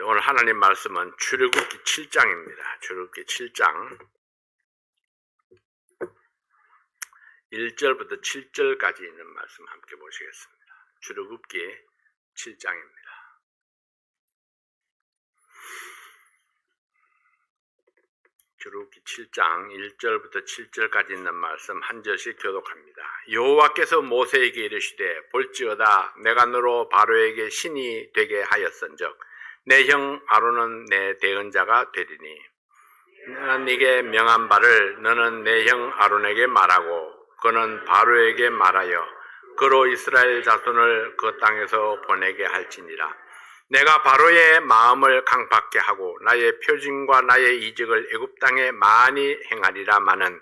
오늘 하나님 말씀은 출애굽기 7장입니다. 출애굽기 7장 1절부터 7절까지 있는 말씀 함께 보시겠습니다. 출애굽기 7장입니다. 출애굽기 7장 1절부터 7절까지 있는 말씀 한 절씩 교독합니다. 여호와께서 모세에게 이르시되 볼지어다 내가 너로 바로에게 신이 되게 하였은즉 내 형 아론은 내 대언자가 되리니 내가 네게 명한 바를 너는 내 형 아론에게 말하고 그는 바로에게 말하여 그로 이스라엘 자손을 그 땅에서 보내게 할지니라. 내가 바로의 마음을 강팍케 하고 나의 표징과 나의 이적을 애굽 땅에 많이 행하리라마는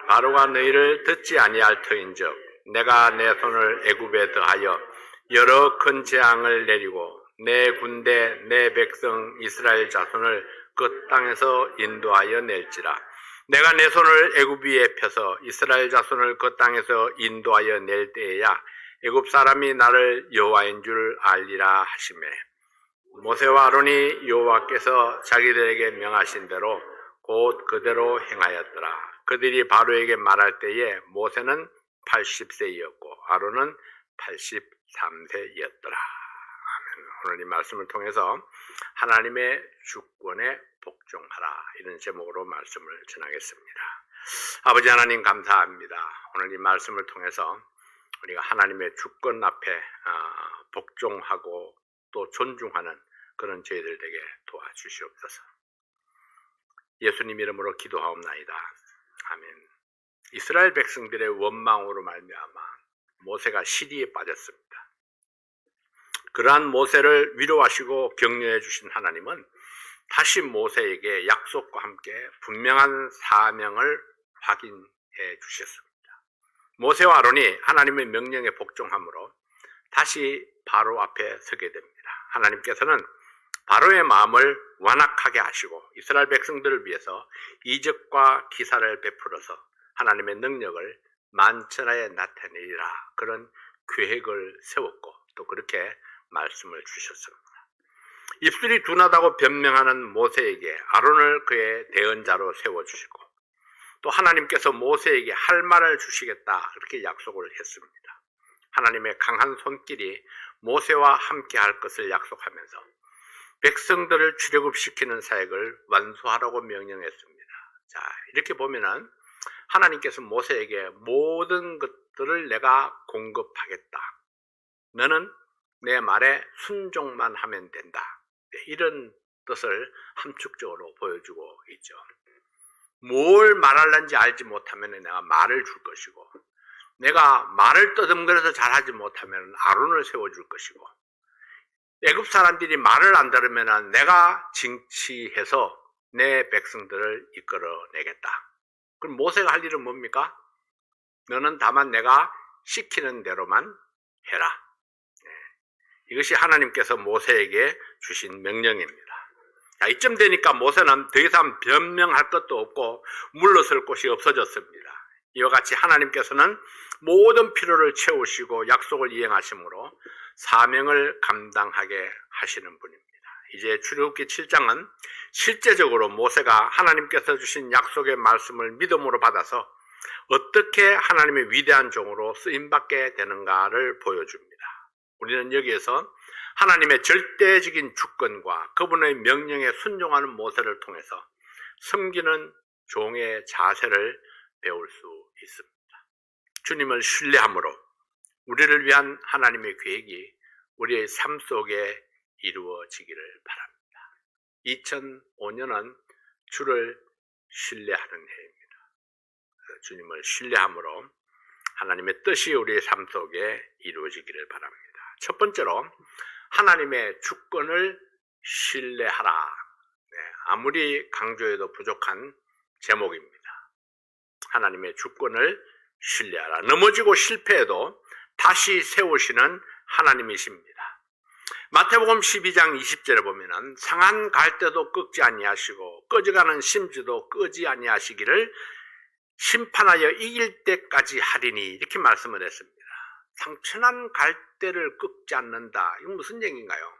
바로가 너희를 듣지 아니할 터인즉 내가 내 손을 애굽에 더하여 여러 큰 재앙을 내리고 내 군대 내 백성 이스라엘 자손을 그 땅에서 인도하여 낼지라. 내가 내 손을 애굽 위에 펴서 이스라엘 자손을 그 땅에서 인도하여 낼 때에야 애굽 사람이 나를 여호와인 줄 알리라 하시매 모세와 아론이 여호와께서 자기들에게 명하신 대로 곧 그대로 행하였더라. 그들이 바로에게 말할 때에 모세는 80세였고 아론은 83세였더라. 오늘 이 말씀을 통해서 하나님의 주권에 복종하라 이런 제목으로 말씀을 전하겠습니다. 아버지 하나님 감사합니다. 오늘 이 말씀을 통해서 우리가 하나님의 주권 앞에 복종하고 또 존중하는 그런 저희들 되게 도와주시옵소서. 예수님 이름으로 기도하옵나이다. 아멘. 이스라엘 백성들의 원망으로 말미암아 모세가 시리에 빠졌습니다. 그러한 모세를 위로하시고 격려해 주신 하나님은 다시 모세에게 약속과 함께 분명한 사명을 확인해 주셨습니다. 모세와 아론이 하나님의 명령에 복종함으로 다시 바로 앞에 서게 됩니다. 하나님께서는 바로의 마음을 완악하게 하시고 이스라엘 백성들을 위해서 이적과 기사를 베풀어서 하나님의 능력을 만천하에 나타내리라 그런 계획을 세웠고 또 그렇게 말씀을 주셨습니다. 입술이 둔하다고 변명하는 모세에게 아론을 그의 대언자로 세워주시고 또 하나님께서 모세에게 할 말을 주시겠다 그렇게 약속을 했습니다. 하나님의 강한 손길이 모세와 함께 할 것을 약속하면서 백성들을 출애굽시키는 사역을 완수하라고 명령했습니다. 자, 이렇게 보면은 하나님께서 모세에게 모든 것들을 내가 공급하겠다. 너는 내 말에 순종만 하면 된다. 이런 뜻을 함축적으로 보여주고 있죠. 뭘 말하는지 알지 못하면 내가 말을 줄 것이고 내가 말을 떠듬거려서 잘하지 못하면 아론을 세워줄 것이고 애굽 사람들이 말을 안 들으면 내가 징치해서 내 백성들을 이끌어내겠다. 그럼 모세가 할 일은 뭡니까? 너는 다만 내가 시키는 대로만 해라. 이것이 하나님께서 모세에게 주신 명령입니다. 자, 이쯤 되니까 모세는 더 이상 변명할 것도 없고 물러설 곳이 없어졌습니다. 이와 같이 하나님께서는 모든 필요를 채우시고 약속을 이행하심으로 사명을 감당하게 하시는 분입니다. 이제 출애굽기 7장은 실제적으로 모세가 하나님께서 주신 약속의 말씀을 믿음으로 받아서 어떻게 하나님의 위대한 종으로 쓰임받게 되는가를 보여줍니다. 우리는 여기에서 하나님의 절대적인 주권과 그분의 명령에 순종하는 모세를 통해서 섬기는 종의 자세를 배울 수 있습니다. 주님을 신뢰함으로 우리를 위한 하나님의 계획이 우리의 삶 속에 이루어지기를 바랍니다. 2005년은 주를 신뢰하는 해입니다. 주님을 신뢰함으로 하나님의 뜻이 우리의 삶 속에 이루어지기를 바랍니다. 첫 번째로 하나님의 주권을 신뢰하라. 아무리 강조해도 부족한 제목입니다. 하나님의 주권을 신뢰하라. 넘어지고 실패해도 다시 세우시는 하나님이십니다. 마태복음 12장 20절에 보면은 상한 갈대도 꺾지 아니하시고 꺼져가는 심지도 끄지 아니하시기를 심판하여 이길 때까지 하리니 이렇게 말씀을 했습니다. 상처난 갈대를 꺾지 않는다. 이건 무슨 얘기인가요?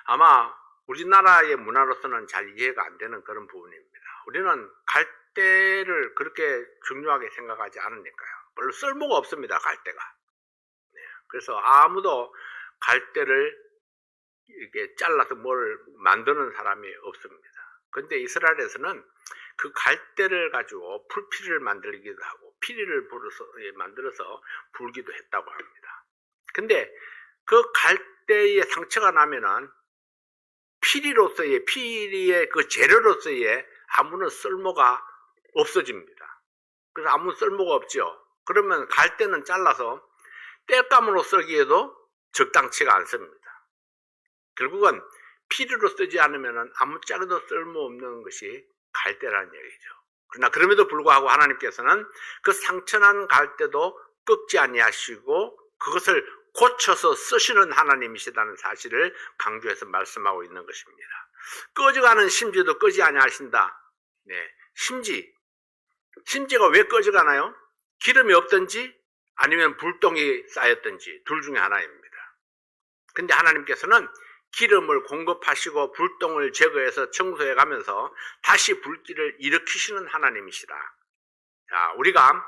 아마 우리나라의 문화로서는 잘 이해가 안 되는 그런 부분입니다. 우리는 갈대를 그렇게 중요하게 생각하지 않으니까요. 별로 쓸모가 없습니다, 갈대가. 네. 그래서 아무도 갈대를 이렇게 잘라서 뭘 만드는 사람이 없습니다. 근데 이스라엘에서는 그 갈대를 가지고 풀피리를 만들기도 하고 피리를 만들어서 불기도 했다고 합니다. 근데 그 갈대의 상처가 나면은 피리의 그 재료로서의 아무런 쓸모가 없어집니다. 그래서 아무 쓸모가 없죠. 그러면 갈대는 잘라서 땔감으로 쓰기에도 적당치가 않습니다. 결국은 피리로 쓰지 않으면 아무짝에도 쓸모없는 것이 갈대라는 얘기죠. 그러나 그럼에도 불구하고 하나님께서는 그 상처난 갈대도 꺾지 아니하시고 그것을 고쳐서 쓰시는 하나님이시다는 사실을 강조해서 말씀하고 있는 것입니다. 꺼져가는 심지도 끄지 아니하신다. 네, 심지가 왜 꺼져가나요? 기름이 없든지 아니면 불똥이 쌓였든지 둘 중에 하나입니다. 근데 하나님께서는 기름을 공급하시고 불똥을 제거해서 청소해 가면서 다시 불길을 일으키시는 하나님이시다. 자, 우리가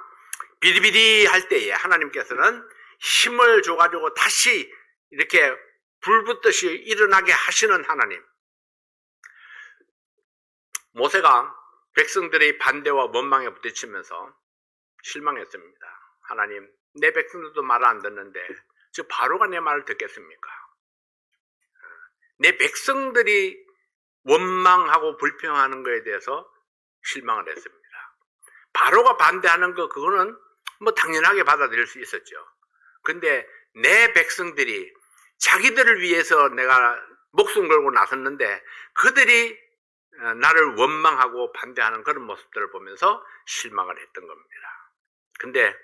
비리비리 할 때에 하나님께서는 힘을 줘가지고 다시 이렇게 불 붙듯이 일어나게 하시는 하나님. 모세가 백성들의 반대와 원망에 부딪히면서 실망했습니다. 하나님, 내 백성들도 말을 안 듣는데 저 바로가 내 말을 듣겠습니까? 내 백성들이 원망하고 불평하는 것에 대해서 실망을 했습니다. 바로가 반대하는 거 그거는 뭐 당연하게 받아들일 수 있었죠. 근데 내 백성들이 자기들을 위해서 내가 목숨 걸고 나섰는데 그들이 나를 원망하고 반대하는 그런 모습들을 보면서 실망을 했던 겁니다. 근데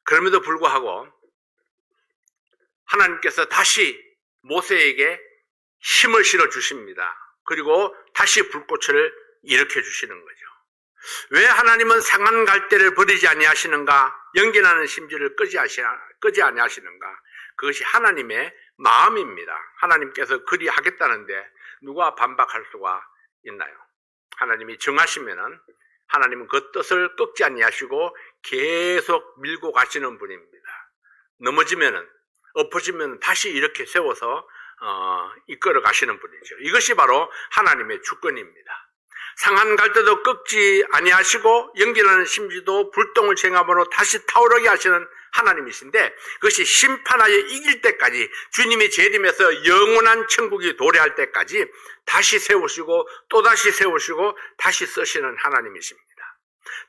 그럼에도 불구하고 하나님께서 다시 모세에게 힘을 실어 주십니다. 그리고 다시 불꽃을 일으켜 주시는 거죠. 왜 하나님은 상한 갈대를 버리지 아니하시는가? 연기나는 심지를 끄지 아니하시는가? 그것이 하나님의 마음입니다. 하나님께서 그리 하겠다는데 누가 반박할 수가 있나요? 하나님이 정하시면은 하나님은 그 뜻을 꺾지 아니하시고 계속 밀고 가시는 분입니다. 넘어지면은 엎어지면 다시 이렇게 세워서 이끌어 가시는 분이죠. 이것이 바로 하나님의 주권입니다. 상한 갈대도 꺾지 아니하시고 연기나는 심지도 불똥을 쟁함으로 다시 타오르게 하시는 하나님이신데 그것이 심판하여 이길 때까지 주님이 재림해서 영원한 천국이 도래할 때까지 다시 세우시고 또다시 세우시고 다시 쓰시는 하나님이십니다.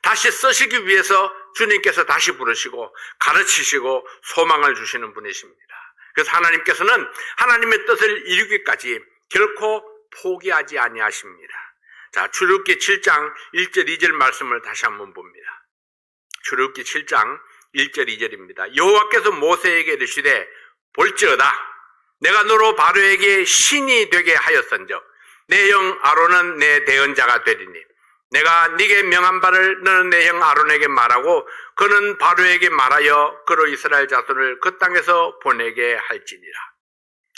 다시 쓰시기 위해서 주님께서 다시 부르시고 가르치시고 소망을 주시는 분이십니다. 그래서 하나님께서는 하나님의 뜻을 이루기까지 결코 포기하지 아니하십니다. 자, 출애굽기 7장 1절 2절 말씀을 다시 한번 봅니다. 출애굽기 7장 1절 2절입니다. 여호와께서 모세에게 이르시되 볼지어다 내가 너로 바로에게 신이 되게 하였은즉 내 형 아론은 내 대언자가 되리니 내가 네게 명한 바를 너는 내 형 아론에게 말하고 그는 바로에게 말하여 그로 이스라엘 자손을 그 땅에서 보내게 할지니라.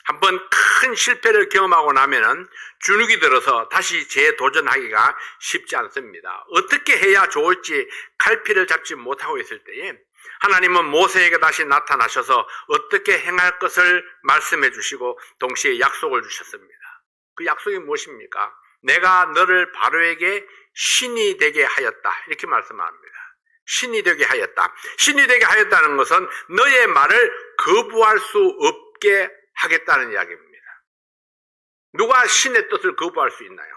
한번 큰 실패를 경험하고 나면은 주눅이 들어서 다시 재도전하기가 쉽지 않습니다. 어떻게 해야 좋을지 갈피를 잡지 못하고 있을 때에 하나님은 모세에게 다시 나타나셔서 어떻게 행할 것을 말씀해 주시고 동시에 약속을 주셨습니다. 그 약속이 무엇입니까? 내가 너를 바로에게 신이 되게 하였다. 이렇게 말씀합니다. 신이 되게 하였다. 신이 되게 하였다는 것은 너의 말을 거부할 수 없게 하겠다는 이야기입니다. 누가 신의 뜻을 거부할 수 있나요?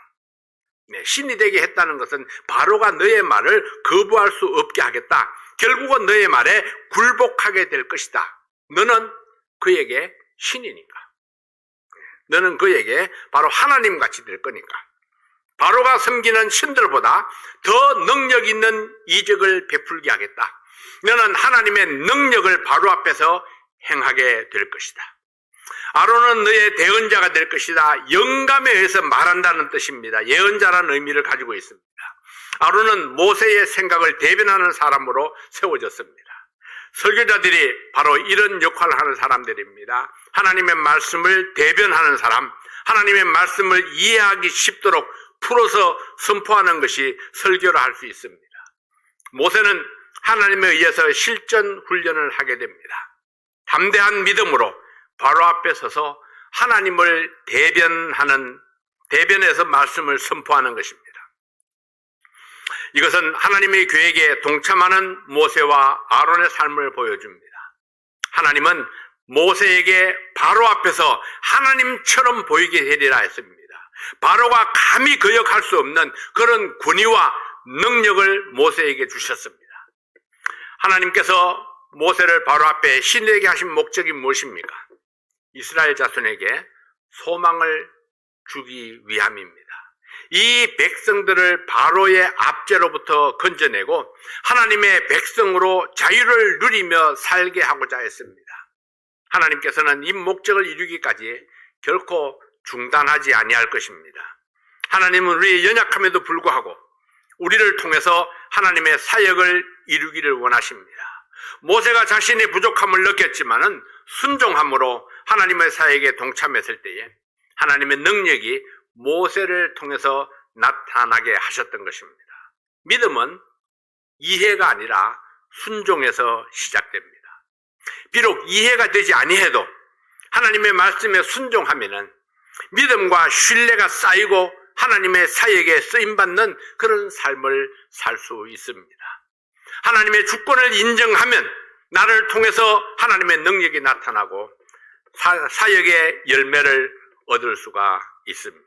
네, 신이 되게 했다는 것은 바로가 너의 말을 거부할 수 없게 하겠다. 결국은 너의 말에 굴복하게 될 것이다. 너는 그에게 신이니까. 너는 그에게 바로 하나님같이 될 거니까. 바로가 섬기는 신들보다 더 능력 있는 이적을 베풀게 하겠다. 너는 하나님의 능력을 바로 앞에서 행하게 될 것이다. 아론은 너의 대언자가 될 것이다. 영감에 의해서 말한다는 뜻입니다. 예언자라는 의미를 가지고 있습니다. 아론은 모세의 생각을 대변하는 사람으로 세워졌습니다. 설교자들이 바로 이런 역할을 하는 사람들입니다. 하나님의 말씀을 대변하는 사람, 하나님의 말씀을 이해하기 쉽도록 풀어서 선포하는 것이 설교라 할 수 있습니다. 모세는 하나님에 의해서 실전 훈련을 하게 됩니다. 담대한 믿음으로 바로 앞에 서서 하나님을 대변해서 말씀을 선포하는 것입니다. 이것은 하나님의 계획에 동참하는 모세와 아론의 삶을 보여줍니다. 하나님은 모세에게 바로 앞에서 하나님처럼 보이게 해리라 했습니다. 바로가 감히 거역할 수 없는 그런 권위와 능력을 모세에게 주셨습니다. 하나님께서 모세를 바로 앞에 신에게 하신 목적이 무엇입니까? 이스라엘 자손에게 소망을 주기 위함입니다. 이 백성들을 바로의 압제로부터 건져내고 하나님의 백성으로 자유를 누리며 살게 하고자 했습니다. 하나님께서는 이 목적을 이루기까지 결코 중단하지 아니할 것입니다. 하나님은 우리의 연약함에도 불구하고 우리를 통해서 하나님의 사역을 이루기를 원하십니다. 모세가 자신의 부족함을 느꼈지만은 순종함으로 하나님의 사역에 동참했을 때에 하나님의 능력이 모세를 통해서 나타나게 하셨던 것입니다. 믿음은 이해가 아니라 순종에서 시작됩니다. 비록 이해가 되지 아니해도 하나님의 말씀에 순종하면은 믿음과 신뢰가 쌓이고 하나님의 사역에 쓰임받는 그런 삶을 살 수 있습니다. 하나님의 주권을 인정하면 나를 통해서 하나님의 능력이 나타나고 사역의 열매를 얻을 수가 있습니다.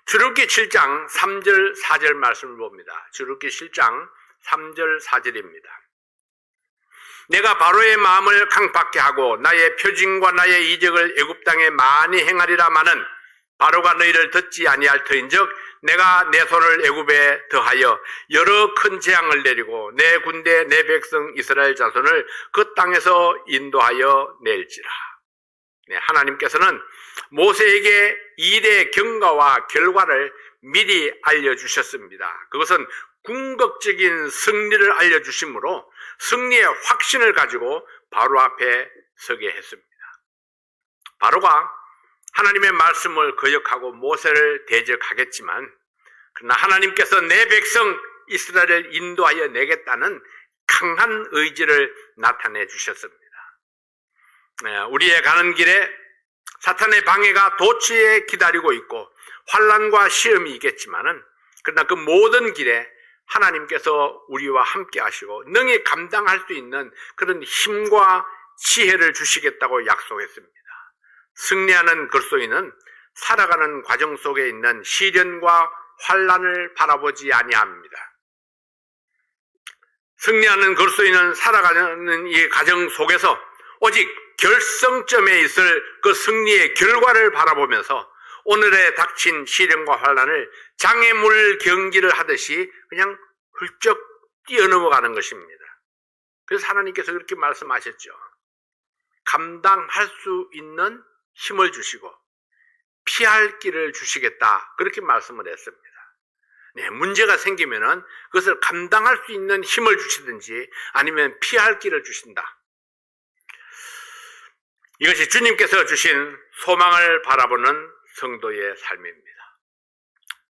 출애굽기 7장 3절 4절 말씀을 봅니다. 출애굽기 7장 3절 4절입니다. 내가 바로의 마음을 강팍케 하고 나의 표징과 나의 이적을 애굽 땅에 많이 행하리라마는 바로가 너희를 듣지 아니할 터인즉 내가 내 손을 애굽에 더하여 여러 큰 재앙을 내리고 내 군대 내 백성 이스라엘 자손을 그 땅에서 인도하여 낼지라. 하나님께서는 모세에게 일의 경과와 결과를 미리 알려주셨습니다. 그것은 궁극적인 승리를 알려주심으로 승리의 확신을 가지고 바로 앞에 서게 했습니다. 바로가 하나님의 말씀을 거역하고 모세를 대적하겠지만 그러나 하나님께서 내 백성 이스라엘을 인도하여 내겠다는 강한 의지를 나타내 주셨습니다. 우리의 가는 길에 사탄의 방해가 도처에 기다리고 있고 환난과 시험이 있겠지만은 그러나 그 모든 길에 하나님께서 우리와 함께 하시고 능히 감당할 수 있는 그런 힘과 지혜를 주시겠다고 약속했습니다. 승리하는 그리스도인은 살아가는 과정 속에 있는 시련과 환난을 바라보지 아니합니다. 승리하는 그리스도인은 살아가는 이 과정 속에서 오직 결성점에 있을 그 승리의 결과를 바라보면서 오늘에 닥친 시련과 환난을 장애물 경기를 하듯이 그냥 훌쩍 뛰어넘어가는 것입니다. 그래서 하나님께서 그렇게 말씀하셨죠. 감당할 수 있는 힘을 주시고 피할 길을 주시겠다 그렇게 말씀을 했습니다. 문제가 생기면은 그것을 감당할 수 있는 힘을 주시든지 아니면 피할 길을 주신다. 이것이 주님께서 주신 소망을 바라보는 성도의 삶입니다.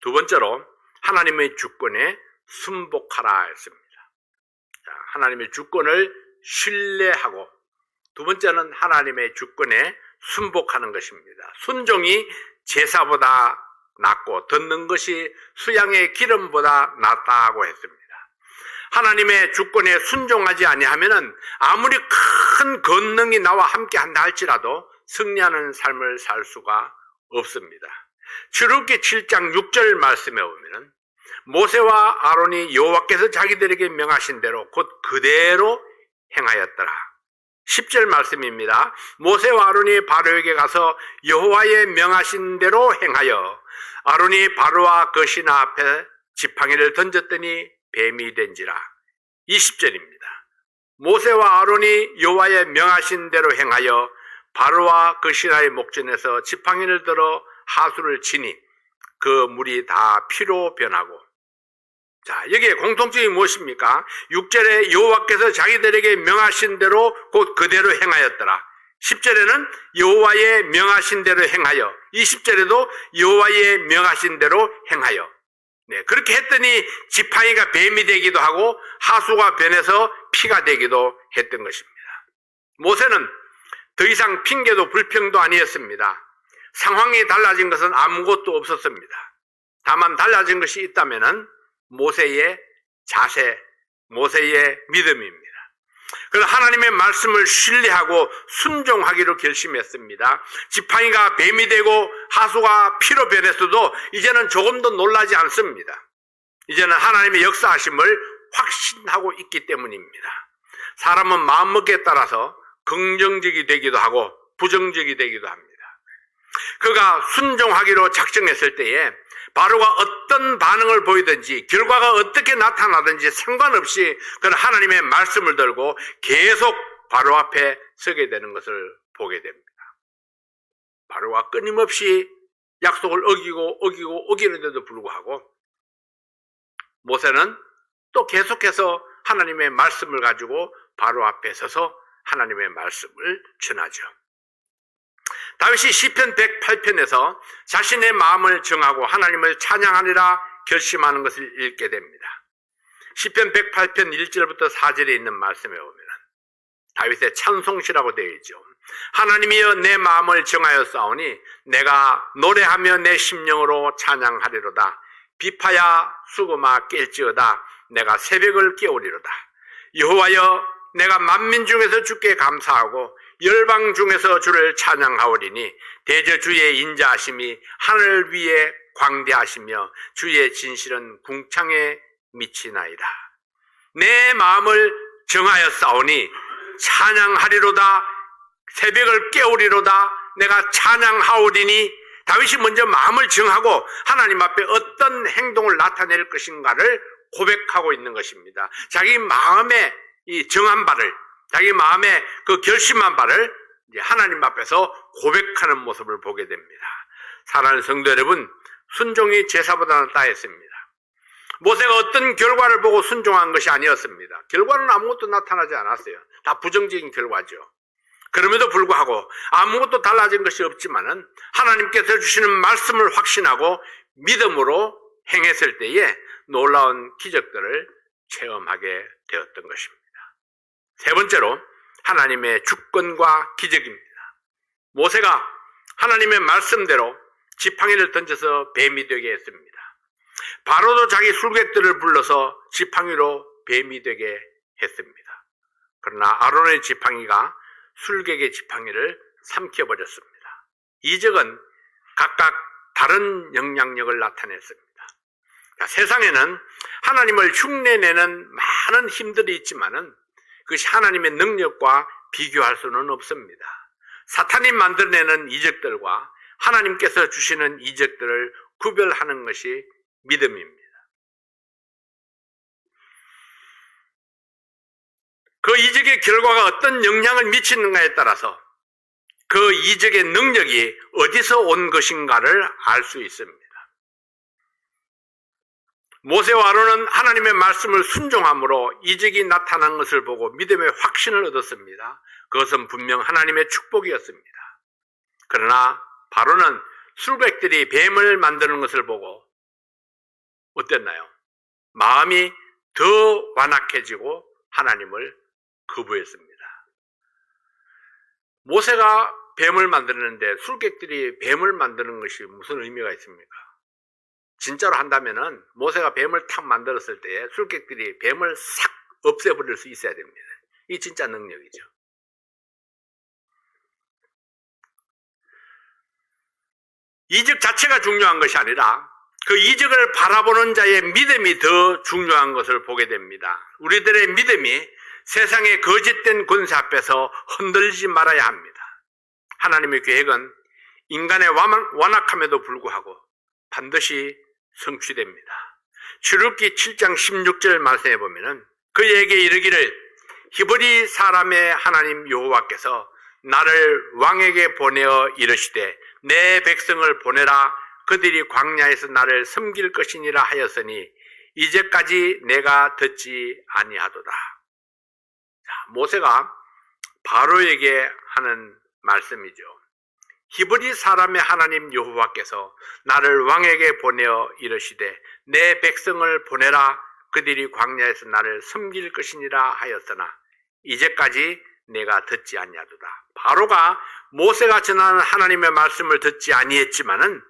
두 번째로 하나님의 주권에 순복하라 했습니다. 하나님의 주권을 신뢰하고 두 번째는 하나님의 주권에 순복하는 것입니다. 순종이 제사보다 낫고 듣는 것이 수양의 기름보다 낫다고 했습니다. 하나님의 주권에 순종하지 아니하면은 아무리 큰 권능이 나와 함께 한다 할지라도 승리하는 삶을 살 수가 없습니다. 출애굽기 7장 6절 말씀에 보면은 모세와 아론이 여호와께서 자기들에게 명하신 대로 곧 그대로 행하였더라. 10절 말씀입니다. 모세와 아론이 바로에게 가서 여호와의 명하신 대로 행하여 아론이 바로와 그 신하 앞에 지팡이를 던졌더니 뱀이 된지라. 20절입니다. 모세와 아론이 여호와의 명하신 대로 행하여 바로와 그 신하의 목전에서 지팡이를 들어 하수를 치니 그 물이 다 피로 변하고. 자, 여기에 공통점이 무엇입니까? 6절에 여호와께서 자기들에게 명하신 대로 곧 그대로 행하였더라. 10절에는 여호와의 명하신 대로 행하여, 20절에도 여호와의 명하신 대로 행하여. 네, 그렇게 했더니 지팡이가 뱀이 되기도 하고 하수가 변해서 피가 되기도 했던 것입니다. 모세는 더 이상 핑계도 불평도 아니었습니다. 상황이 달라진 것은 아무것도 없었습니다. 다만 달라진 것이 있다면 모세의 자세, 모세의 믿음입니다. 그래서 하나님의 말씀을 신뢰하고 순종하기로 결심했습니다. 지팡이가 뱀이 되고 하수가 피로 변했어도 이제는 조금도 놀라지 않습니다. 이제는 하나님의 역사하심을 확신하고 있기 때문입니다. 사람은 마음먹기에 따라서 긍정적이 되기도 하고 부정적이 되기도 합니다. 그가 순종하기로 작정했을 때에 바로가 어떤 반응을 보이든지 결과가 어떻게 나타나든지 상관없이 그는 하나님의 말씀을 들고 계속 바로 앞에 서게 되는 것을 보게 됩니다. 바로가 끊임없이 약속을 어기는데도 불구하고 모세는 또 계속해서 하나님의 말씀을 가지고 바로 앞에 서서 하나님의 말씀을 전하죠. 다윗이 시편 108편에서 자신의 마음을 정하고 하나님을 찬양하리라 결심하는 것을 읽게 됩니다. 시편 108편 1절부터 4절에 있는 말씀에 보면 다윗의 찬송시라고 되어 있죠. 하나님이여 내 마음을 정하여 싸우니 내가 노래하며 내 심령으로 찬양하리로다. 비파야 수고마 깰지어다. 내가 새벽을 깨우리로다. 여호와여 내가 만민 중에서 주께 감사하고 열방 중에서 주를 찬양하오리니 대저주의 인자하심이 하늘 위에 광대하시며 주의 진실은 궁창에 미치나이다. 내 마음을 정하여 싸우니 찬양하리로다. 새벽을 깨우리로다. 내가 찬양하오리니 다윗이 먼저 마음을 정하고 하나님 앞에 어떤 행동을 나타낼 것인가를 고백하고 있는 것입니다. 자기 마음에 이 정한 바를, 자기 마음에 그 결심한 바를 이제 하나님 앞에서 고백하는 모습을 보게 됩니다. 사랑하는 성도 여러분, 순종이 제사보다 낫다 했습니다. 모세가 어떤 결과를 보고 순종한 것이 아니었습니다. 결과는 아무것도 나타나지 않았어요. 다 부정적인 결과죠. 그럼에도 불구하고 아무것도 달라진 것이 없지만은 하나님께서 주시는 말씀을 확신하고 믿음으로 행했을 때에 놀라운 기적들을 체험하게 되었던 것입니다. 세 번째로 하나님의 주권과 기적입니다. 모세가 하나님의 말씀대로 지팡이를 던져서 뱀이 되게 했습니다. 바로도 자기 술객들을 불러서 지팡이로 뱀이 되게 했습니다. 그러나 아론의 지팡이가 술객의 지팡이를 삼켜버렸습니다. 이적은 각각 다른 영향력을 나타냈습니다. 세상에는 하나님을 흉내내는 많은 힘들이 있지만은 그것이 하나님의 능력과 비교할 수는 없습니다. 사탄이 만들어내는 이적들과 하나님께서 주시는 이적들을 구별하는 것이 믿음입니다. 그 이적의 결과가 어떤 영향을 미치는가에 따라서 그 이적의 능력이 어디서 온 것인가를 알 수 있습니다. 모세와 아론은 하나님의 말씀을 순종함으로 이적이 나타난 것을 보고 믿음의 확신을 얻었습니다. 그것은 분명 하나님의 축복이었습니다. 그러나 바로는 술객들이 뱀을 만드는 것을 보고 어땠나요? 마음이 더 완악해지고 하나님을 거부했습니다. 모세가 뱀을 만드는데 술객들이 뱀을 만드는 것이 무슨 의미가 있습니까? 진짜로 한다면은 모세가 뱀을 탁 만들었을 때에 술객들이 뱀을 싹 없애버릴 수 있어야 됩니다. 이 진짜 능력이죠. 이적 자체가 중요한 것이 아니라 그 이적을 바라보는 자의 믿음이 더 중요한 것을 보게 됩니다. 우리들의 믿음이 세상의 거짓된 권세 앞에서 흔들리지 말아야 합니다. 하나님의 계획은 인간의 완악함에도 불구하고 반드시 성취됩니다. 출애굽기 7장 16절 말씀해 보면은 그에게 이르기를 히브리 사람의 하나님 여호와께서 나를 왕에게 보내어 이르시되 내 백성을 보내라 그들이 광야에서 나를 섬길 것이니라 하였으니 이제까지 내가 듣지 아니하도다. 자, 모세가 바로에게 하는 말씀이죠. 히브리 사람의 하나님 여호와께서 나를 왕에게 보내어 이르시되 내 백성을 보내라. 그들이 광야에서 나를 섬길 것이니라 하였으나 이제까지 내가 듣지 아니하도다. 바로가 모세가 전하는 하나님의 말씀을 듣지 아니했지만은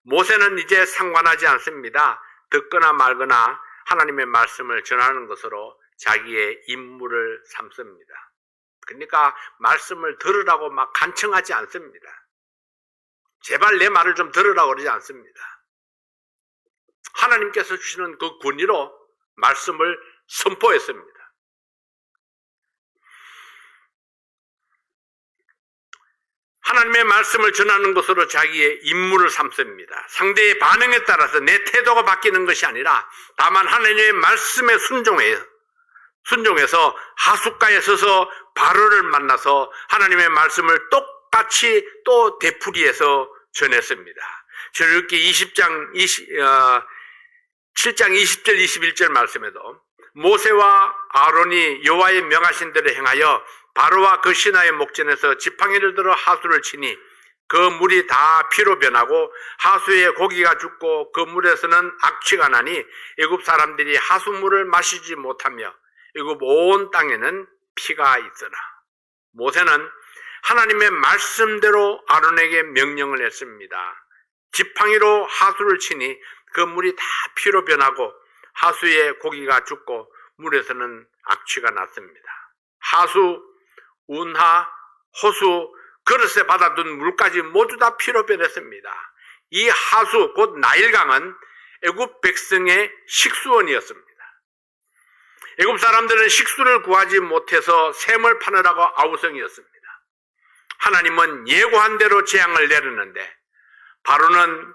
모세는 이제 상관하지 않습니다. 듣거나 말거나 하나님의 말씀을 전하는 것으로 자기의 임무를 삼습니다. 그러니까 말씀을 들으라고 막 간청하지 않습니다. 제발 내 말을 좀 들으라고 그러지 않습니다. 하나님께서 주시는 그 권위로 말씀을 선포했습니다. 하나님의 말씀을 전하는 것으로 자기의 임무를 삼습니다. 상대의 반응에 따라서 내 태도가 바뀌는 것이 아니라 다만 하나님의 말씀에 순종해서 하숫가에 서서 바로를 만나서 하나님의 말씀을 똑같이 또 되풀이해서 전했습니다. 출애굽기 7장 20절 21절 말씀에도 모세와 아론이 여호와의 명하신 대로 행하여 바로와 그 신하의 목전에서 지팡이를 들어 하수를 치니 그 물이 다 피로 변하고 하수에 고기가 죽고 그 물에서는 악취가 나니 애굽 사람들이 하수물을 마시지 못하며 애굽 온 땅에는 피가 있으나 모세는 하나님의 말씀대로 아론에게 명령을 했습니다. 지팡이로 하수를 치니 그 물이 다 피로 변하고 하수에 고기가 죽고 물에서는 악취가 났습니다. 하수, 운하, 호수, 그릇에 받아둔 물까지 모두 다 피로 변했습니다. 이 하수, 곧 나일강은 애굽 백성의 식수원이었습니다. 애굽 사람들은 식수를 구하지 못해서 샘을 파느라고 아우성이었습니다. 하나님은 예고한 대로 재앙을 내렸는데 바로는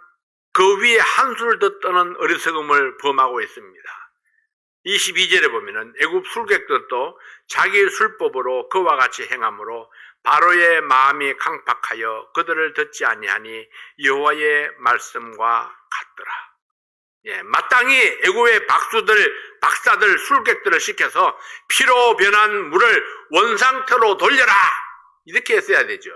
그 위에 한술 더 떠는 어리석음을 범하고 있습니다. 22절에 보면은 애굽 술객들도 자기의 술법으로 그와 같이 행함으로 바로의 마음이 강팍하여 그들을 듣지 아니하니 여호와의 말씀과 같더라. 마땅히 애굽의 박사들, 술객들을 시켜서 피로 변한 물을 원상태로 돌려라! 이렇게 했어야 되죠.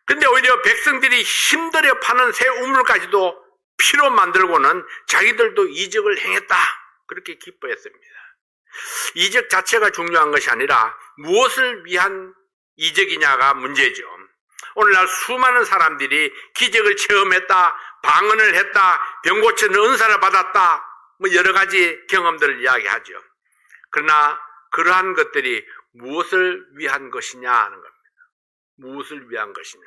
근데 오히려 백성들이 힘들여 파는 새 우물까지도 피로 만들고는 자기들도 이적을 행했다. 그렇게 기뻐했습니다. 이적 자체가 중요한 것이 아니라 무엇을 위한 이적이냐가 문제죠. 오늘날 수많은 사람들이 기적을 체험했다, 방언을 했다, 병 고치는 은사를 받았다, 여러 가지 경험들을 이야기하죠. 그러나 그러한 것들이 무엇을 위한 것이냐 하는 겁니다. 무엇을 위한 것이냐.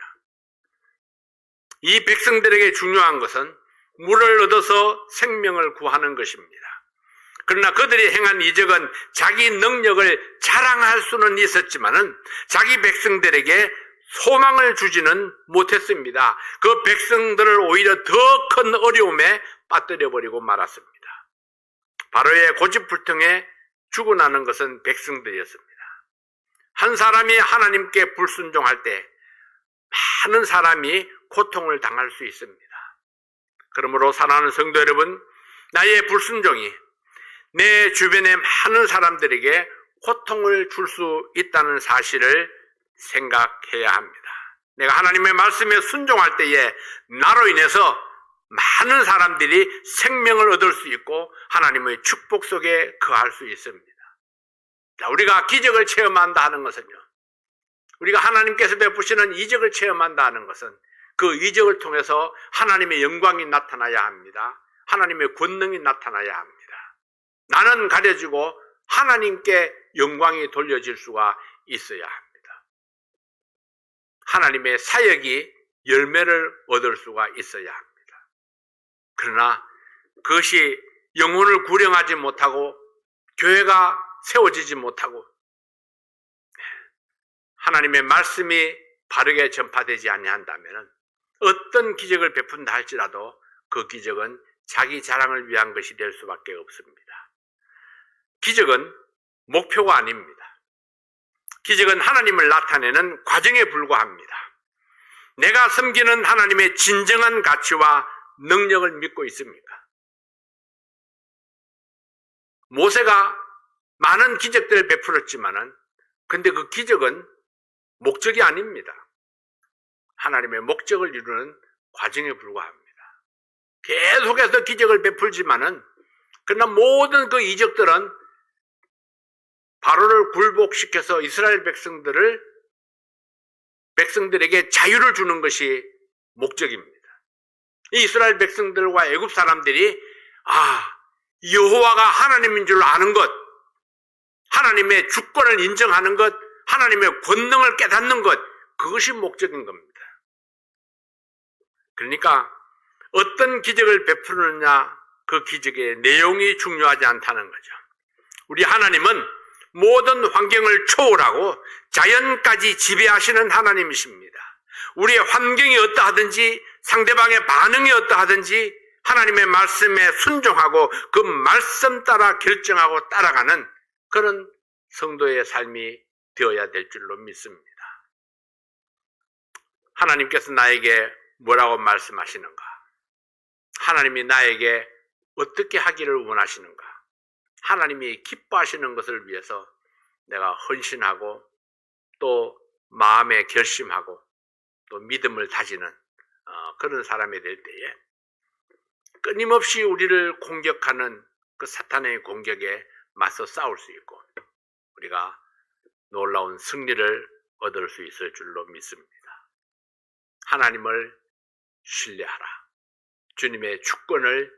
이 백성들에게 중요한 것은 물을 얻어서 생명을 구하는 것입니다. 그러나 그들이 행한 이적은 자기 능력을 자랑할 수는 있었지만은 자기 백성들에게 소망을 주지는 못했습니다. 그 백성들을 오히려 더 큰 어려움에 빠뜨려버리고 말았습니다. 바로의 고집불통에 죽어나는 것은 백성들이었습니다. 한 사람이 하나님께 불순종할 때 많은 사람이 고통을 당할 수 있습니다. 그러므로 사랑하는 성도 여러분, 나의 불순종이 내 주변의 많은 사람들에게 고통을 줄 수 있다는 사실을 생각해야 합니다. 내가 하나님의 말씀에 순종할 때에 나로 인해서 많은 사람들이 생명을 얻을 수 있고 하나님의 축복 속에 거할 수 있습니다. 우리가 기적을 체험한다 하는 것은요, 우리가 하나님께서 베푸시는 이적을 체험한다 하는 것은 그 이적을 통해서 하나님의 영광이 나타나야 합니다. 하나님의 권능이 나타나야 합니다. 나는 가려지고 하나님께 영광이 돌려질 수가 있어야 합니다. 하나님의 사역이 열매를 얻을 수가 있어야 합니다. 그러나 그것이 영혼을 구령하지 못하고 교회가 세워지지 못하고 하나님의 말씀이 바르게 전파되지 아니한다면 어떤 기적을 베푼다 할지라도 그 기적은 자기 자랑을 위한 것이 될 수밖에 없습니다. 기적은 목표가 아닙니다. 기적은 하나님을 나타내는 과정에 불과합니다. 내가 섬기는 하나님의 진정한 가치와 능력을 믿고 있습니까? 모세가 많은 기적들을 베풀었지만은 근데 그 기적은 목적이 아닙니다. 하나님의 목적을 이루는 과정에 불과합니다. 계속해서 기적을 베풀지만은 그러나 모든 그 이적들은 바로를 굴복시켜서 이스라엘 백성들에게 자유를 주는 것이 목적입니다. 이 이스라엘 백성들과 애굽 사람들이 여호와가 하나님인 줄 아는 것, 하나님의 주권을 인정하는 것, 하나님의 권능을 깨닫는 것, 그것이 목적인 겁니다. 그러니까 어떤 기적을 베푸느냐, 그 기적의 내용이 중요하지 않다는 거죠. 우리 하나님은 모든 환경을 초월하고 자연까지 지배하시는 하나님이십니다. 우리의 환경이 어떠하든지 상대방의 반응이 어떠하든지 하나님의 말씀에 순종하고 그 말씀 따라 결정하고 따라가는 그런 성도의 삶이 되어야 될 줄로 믿습니다. 하나님께서 나에게 뭐라고 말씀하시는가? 하나님이 나에게 어떻게 하기를 원하시는가? 하나님이 기뻐하시는 것을 위해서 내가 헌신하고 또 마음에 결심하고 또 믿음을 다지는 그런 사람이 될 때에 끊임없이 우리를 공격하는 그 사탄의 공격에 맞서 싸울 수 있고 우리가 놀라운 승리를 얻을 수 있을 줄로 믿습니다. 하나님을 신뢰하라. 주님의 주권을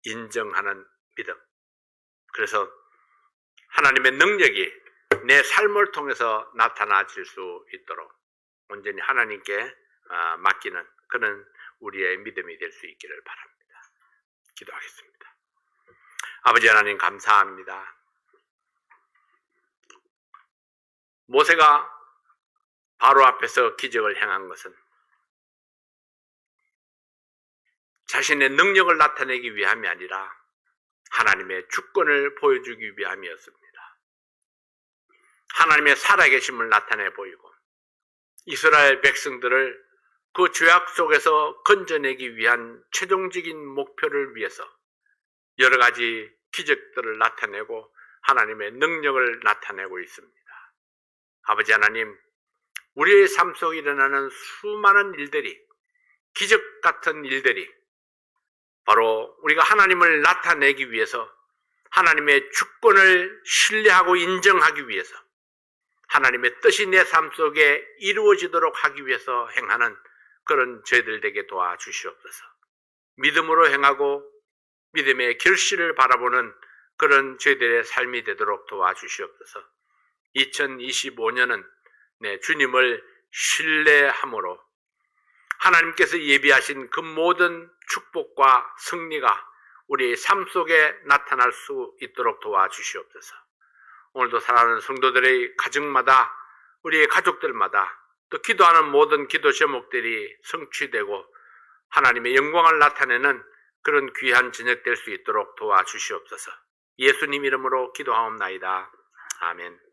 인정하는 믿음. 그래서 하나님의 능력이 내 삶을 통해서 나타나질 수 있도록 온전히 하나님께 맡기는 그런 우리의 믿음이 될 수 있기를 바랍니다. 기도하겠습니다. 아버지 하나님 감사합니다. 모세가 바로 앞에서 기적을 행한 것은 자신의 능력을 나타내기 위함이 아니라 하나님의 주권을 보여주기 위함이었습니다. 하나님의 살아계심을 나타내 보이고 이스라엘 백성들을 그 죄악 속에서 건져내기 위한 최종적인 목표를 위해서 여러 가지 기적들을 나타내고 하나님의 능력을 나타내고 있습니다. 아버지 하나님, 우리의 삶 속에 일어나는 수많은 일들이, 기적 같은 일들이 바로 우리가 하나님을 나타내기 위해서 하나님의 주권을 신뢰하고 인정하기 위해서 하나님의 뜻이 내 삶 속에 이루어지도록 하기 위해서 행하는 그런 저희들 되게 도와주시옵소서. 믿음으로 행하고 믿음의 결실을 바라보는 그런 저희들의 삶이 되도록 도와주시옵소서. 2025년은 주님을 신뢰함으로 하나님께서 예비하신 그 모든 축복과 승리가 우리의 삶 속에 나타날 수 있도록 도와주시옵소서. 오늘도 사랑하는 성도들의 가정마다 우리의 가족들마다 또 기도하는 모든 기도 제목들이 성취되고 하나님의 영광을 나타내는 그런 귀한 저녁 될 수 있도록 도와주시옵소서. 예수님 이름으로 기도하옵나이다. 아멘.